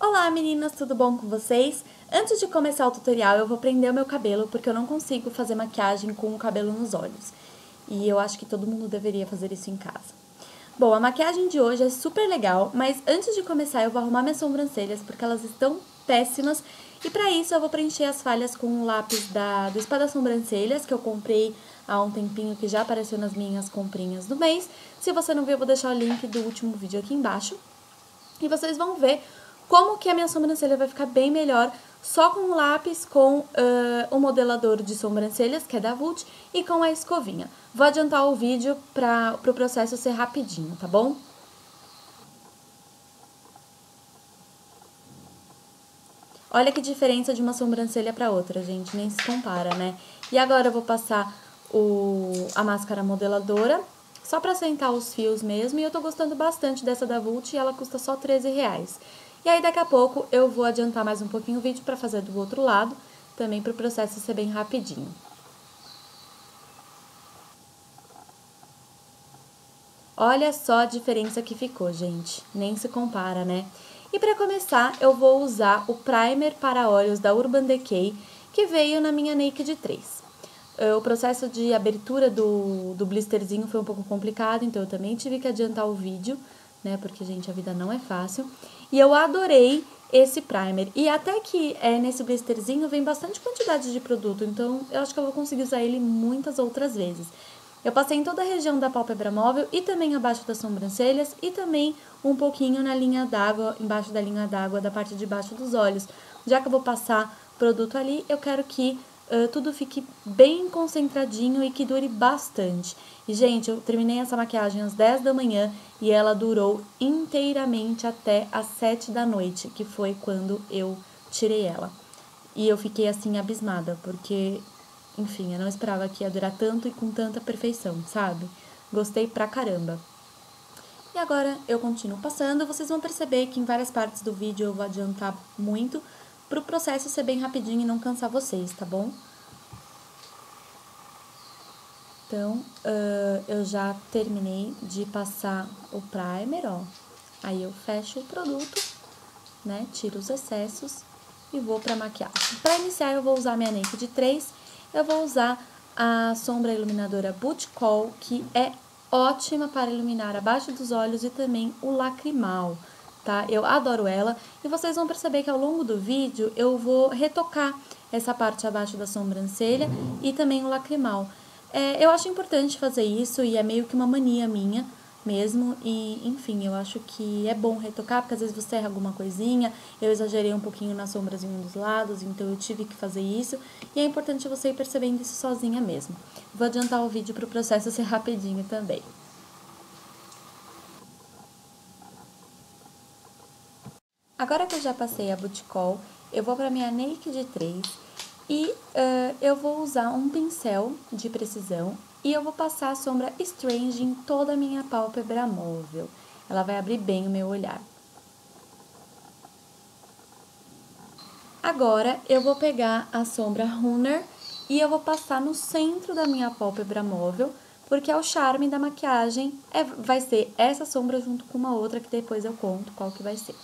Olá meninas, tudo bom com vocês? Antes de começar o tutorial eu vou prender o meu cabelo porque eu não consigo fazer maquiagem com o cabelo nos olhos. E eu acho que todo mundo deveria fazer isso em casa. Bom, a maquiagem de hoje é super legal, mas antes de começar eu vou arrumar minhas sobrancelhas porque elas estão péssimas. E pra isso eu vou preencher as falhas com o lápis do Espada Sobrancelhas que eu comprei há um tempinho, que já apareceu nas minhas comprinhas do mês. Se você não viu, eu vou deixar o link do último vídeo aqui embaixo. E vocês vão ver como que a minha sobrancelha vai ficar bem melhor só com o lápis, com o modelador de sobrancelhas, que é da Vult, e com a escovinha. Vou adiantar o vídeo para o processo ser rapidinho, tá bom? Olha que diferença de uma sobrancelha para outra, gente, nem se compara, né? E agora eu vou passar a máscara modeladora, só pra sentar os fios mesmo, e eu tô gostando bastante dessa da Vult e ela custa só R$13. E aí daqui a pouco eu vou adiantar mais um pouquinho o vídeo pra fazer do outro lado, também pro processo ser bem rapidinho. Olha só a diferença que ficou, gente, nem se compara, né? E para começar, eu vou usar o primer para olhos da Urban Decay, que veio na minha Naked 3. O processo de abertura do blisterzinho foi um pouco complicado, então eu também tive que adiantar o vídeo, né? Porque, gente, a vida não é fácil. E eu adorei esse primer. E até que nesse blisterzinho vem bastante quantidade de produto, então eu acho que eu vou conseguir usar ele muitas outras vezes. Eu passei em toda a região da pálpebra móvel e também abaixo das sobrancelhas e também um pouquinho na linha d'água, embaixo da linha d'água, da parte de baixo dos olhos. Já que eu vou passar produto ali, eu quero que tudo fique bem concentradinho e que dure bastante. E, gente, eu terminei essa maquiagem às 10 da manhã e ela durou inteiramente até às 7 da noite, que foi quando eu tirei ela. E eu fiquei, assim, abismada, porque, enfim, eu não esperava que ia durar tanto e com tanta perfeição, sabe? Gostei pra caramba. E agora eu continuo passando, vocês vão perceber que em várias partes do vídeo eu vou adiantar muito pro processo ser bem rapidinho e não cansar vocês, tá bom? Então, eu já terminei de passar o primer, ó. Aí eu fecho o produto, né? Tiro os excessos e vou pra maquiagem. Pra iniciar, eu vou usar minha Naked 3. Eu vou usar a sombra iluminadora Boot Call, que é ótima para iluminar abaixo dos olhos e também o lacrimal, tá? Eu adoro ela. E vocês vão perceber que ao longo do vídeo eu vou retocar essa parte abaixo da sobrancelha e também o lacrimal. Eu acho importante fazer isso e é meio que uma mania minha mesmo. E, enfim, eu acho que é bom retocar, porque às vezes você erra alguma coisinha. Eu exagerei um pouquinho na sombrazinha dos lados, então eu tive que fazer isso. E é importante você ir percebendo isso sozinha mesmo. Vou adiantar o vídeo para o processo ser rapidinho também. Agora que eu já passei a Boot Call, eu vou para minha Naked 3 e eu vou usar um pincel de precisão e eu vou passar a sombra Strange em toda a minha pálpebra móvel. Ela vai abrir bem o meu olhar. Agora, eu vou pegar a sombra Runner e eu vou passar no centro da minha pálpebra móvel, porque é o charme da maquiagem, vai ser essa sombra junto com uma outra que depois eu conto qual que vai ser.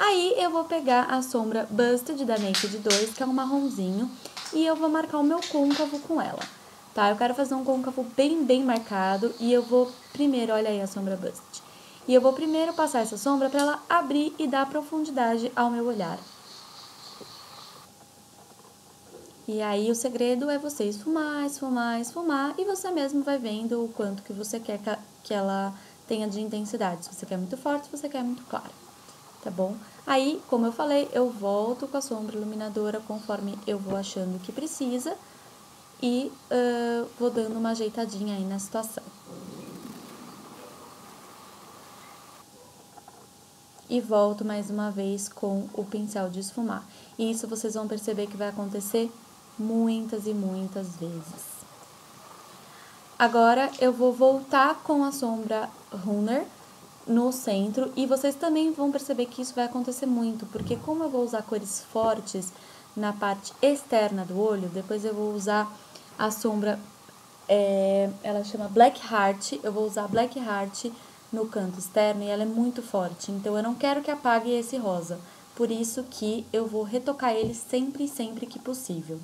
Aí, eu vou pegar a sombra Busted da Naked 2, que é um marronzinho, e eu vou marcar o meu côncavo com ela, tá? Eu quero fazer um côncavo bem marcado, e eu vou primeiro, olha aí a sombra Busted, e eu vou primeiro passar essa sombra pra ela abrir e dar profundidade ao meu olhar. E aí, o segredo é você esfumar, esfumar, esfumar, e você mesmo vai vendo o quanto que você quer que ela tenha de intensidade. Se você quer muito forte, se você quer muito claro, tá bom? Aí, como eu falei, eu volto com a sombra iluminadora conforme eu vou achando que precisa e vou dando uma ajeitadinha aí na situação. E volto mais uma vez com o pincel de esfumar. E isso vocês vão perceber que vai acontecer muitas e muitas vezes. Agora, eu vou voltar com a sombra Runner no centro, e vocês também vão perceber que isso vai acontecer muito, porque como eu vou usar cores fortes na parte externa do olho, depois eu vou usar a sombra, ela chama Black Heart, eu vou usar Black Heart no canto externo e ela é muito forte, então eu não quero que apague esse rosa, por isso que eu vou retocar ele sempre que possível.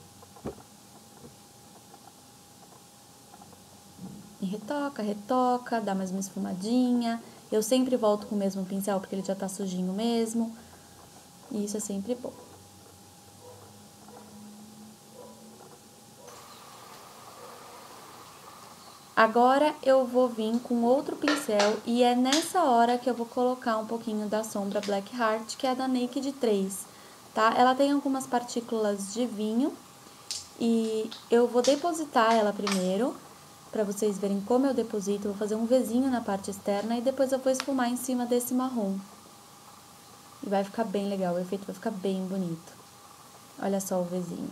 E retoca, dá mais uma esfumadinha. Eu sempre volto com o mesmo pincel, porque ele já tá sujinho mesmo. E isso é sempre bom. Agora, eu vou vir com outro pincel e é nessa hora que eu vou colocar um pouquinho da sombra Black Heart, que é da Naked 3, tá? Ela tem algumas partículas de vinho e eu vou depositar ela primeiro, pra vocês verem como eu deposito. Eu vou fazer um Vzinho na parte externa e depois eu vou esfumar em cima desse marrom. E vai ficar bem legal, o efeito vai ficar bem bonito. Olha só o Vzinho.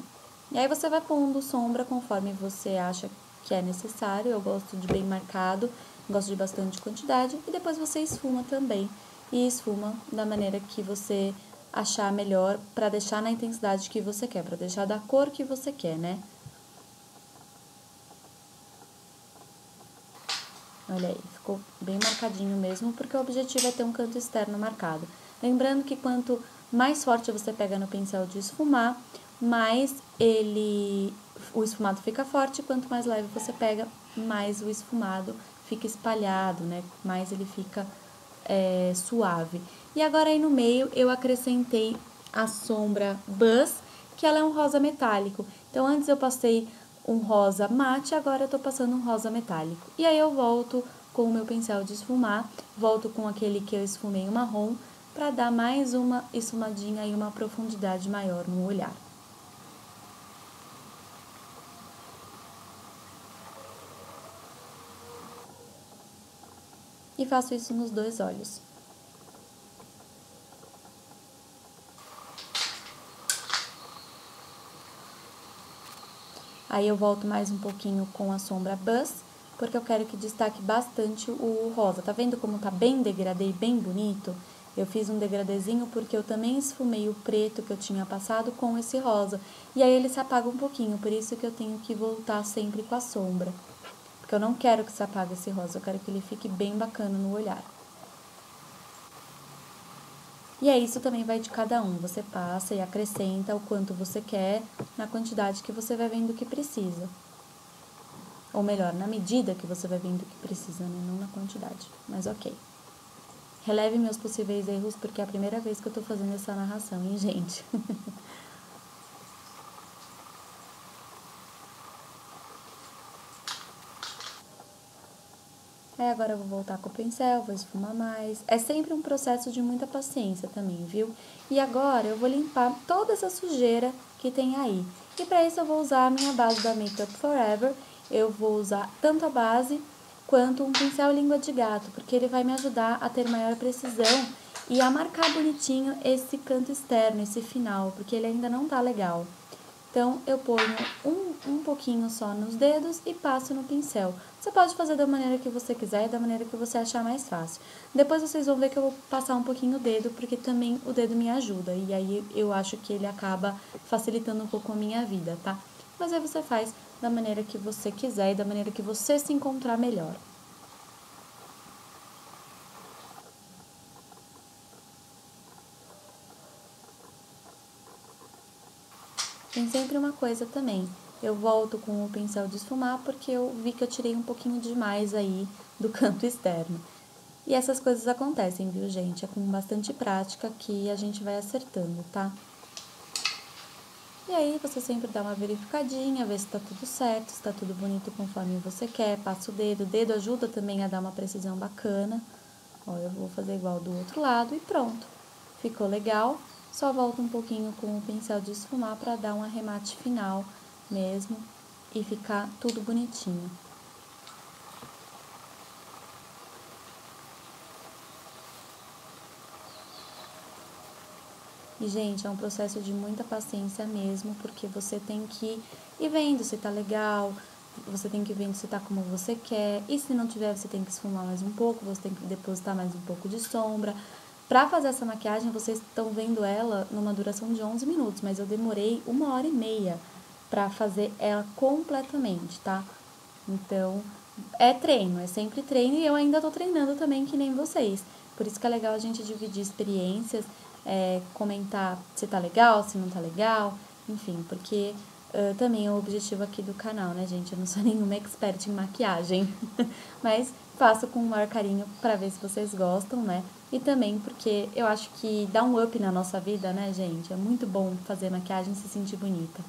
E aí você vai pondo sombra conforme você acha que é necessário. Eu gosto de bem marcado, gosto de bastante quantidade. E depois você esfuma também. E esfuma da maneira que você achar melhor pra deixar na intensidade que você quer, pra deixar da cor que você quer, né? Olha aí, ficou bem marcadinho mesmo, porque o objetivo é ter um canto externo marcado. Lembrando que quanto mais forte você pega no pincel de esfumar, mais o esfumado fica forte, quanto mais leve você pega, mais o esfumado fica espalhado, né? Mais ele fica suave. E agora aí no meio eu acrescentei a sombra Buzz, que ela é um rosa metálico. Então antes eu passei um rosa mate, agora eu tô passando um rosa metálico. E aí eu volto com o meu pincel de esfumar, volto com aquele que eu esfumei o marrom, para dar mais uma esfumadinha e uma profundidade maior no olhar. E faço isso nos dois olhos. Aí eu volto mais um pouquinho com a sombra Buzz, porque eu quero que destaque bastante o rosa. Tá vendo como tá bem degradê e bem bonito? Eu fiz um degradêzinho porque eu também esfumei o preto que eu tinha passado com esse rosa. E aí ele se apaga um pouquinho, por isso que eu tenho que voltar sempre com a sombra. Porque eu não quero que se apague esse rosa, eu quero que ele fique bem bacana no olhar. E aí, isso também vai de cada um. Você passa e acrescenta o quanto você quer, na quantidade que você vai vendo que precisa. Ou melhor, na medida que você vai vendo que precisa, né? Não na quantidade. Mas ok. Releve meus possíveis erros, porque é a primeira vez que eu tô fazendo essa narração, hein, gente? Aí agora eu vou voltar com o pincel, vou esfumar mais. É sempre um processo de muita paciência também, viu? E agora eu vou limpar toda essa sujeira que tem aí. E pra isso eu vou usar a minha base da Makeup Forever. Eu vou usar tanto a base quanto um pincel língua de gato, porque ele vai me ajudar a ter maior precisão e a marcar bonitinho esse canto externo, esse final, porque ele ainda não tá legal. Então, eu ponho um pouquinho só nos dedos e passo no pincel. Você pode fazer da maneira que você quiser, da maneira que você achar mais fácil. Depois vocês vão ver que eu vou passar um pouquinho o dedo, porque também o dedo me ajuda. E aí eu acho que ele acaba facilitando um pouco a minha vida, tá? Mas aí você faz da maneira que você quiser e da maneira que você se encontrar melhor. Tem sempre uma coisa também, eu volto com o pincel de esfumar porque eu vi que eu tirei um pouquinho demais aí do canto externo. E essas coisas acontecem, viu, gente? É com bastante prática que a gente vai acertando, tá? E aí você sempre dá uma verificadinha, vê se tá tudo certo, se tá tudo bonito conforme você quer, passa o dedo ajuda também a dar uma precisão bacana. Ó, eu vou fazer igual do outro lado e pronto. Ficou legal? Só volta um pouquinho com o pincel de esfumar para dar um arremate final mesmo e ficar tudo bonitinho. E, gente, é um processo de muita paciência mesmo, porque você tem que ir vendo se tá legal, você tem que ir vendo se tá como você quer, e se não tiver, você tem que esfumar mais um pouco, você tem que depositar mais um pouco de sombra. Pra fazer essa maquiagem, vocês estão vendo ela numa duração de 11 minutos, mas eu demorei 1h30 pra fazer ela completamente, tá? Então, é treino, é sempre treino e eu ainda tô treinando também, que nem vocês. Por isso que é legal a gente dividir experiências comentar se tá legal, se não tá legal, enfim, porque também é o objetivo aqui do canal, né, gente? Eu não sou nenhuma expert em maquiagem, mas faço com o maior carinho pra ver se vocês gostam, né? E também porque eu acho que dá um up na nossa vida, né, gente? É muito bom fazer maquiagem e se sentir bonita.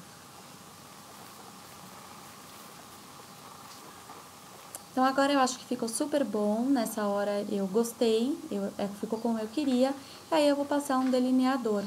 Então, agora eu acho que ficou super bom, nessa hora eu gostei, ficou como eu queria. Aí eu vou passar um delineador,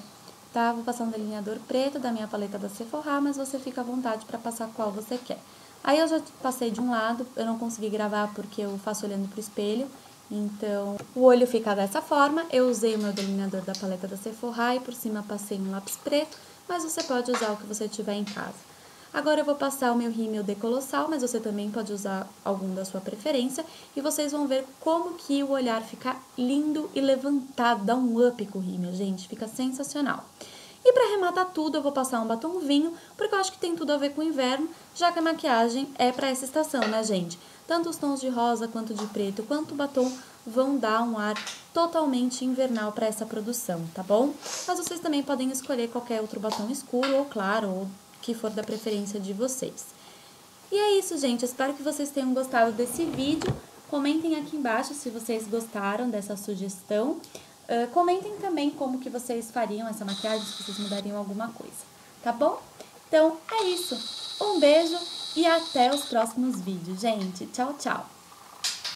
tá? Vou passar um delineador preto da minha paleta da Sephora, mas você fica à vontade para passar qual você quer. Aí eu já passei de um lado, eu não consegui gravar porque eu faço olhando pro espelho, então o olho fica dessa forma. Eu usei o meu delineador da paleta da Sephora e por cima passei um lápis preto, mas você pode usar o que você tiver em casa. Agora eu vou passar o meu rímel decolossal, mas você também pode usar algum da sua preferência. E vocês vão ver como que o olhar fica lindo e levantado, dá um up com o rímel, gente, fica sensacional. E para arrematar tudo, eu vou passar um batom vinho, porque eu acho que tem tudo a ver com o inverno, já que a maquiagem é para essa estação, né, gente? Tanto os tons de rosa, quanto de preto, quanto o batom vão dar um ar totalmente invernal para essa produção, tá bom? Mas vocês também podem escolher qualquer outro batom escuro ou claro, ou que for da preferência de vocês. E é isso, gente. Eu espero que vocês tenham gostado desse vídeo. Comentem aqui embaixo se vocês gostaram dessa sugestão. Comentem também como que vocês fariam essa maquiagem, se vocês mudariam alguma coisa, tá bom? Então, é isso. Um beijo e até os próximos vídeos, gente. Tchau, tchau!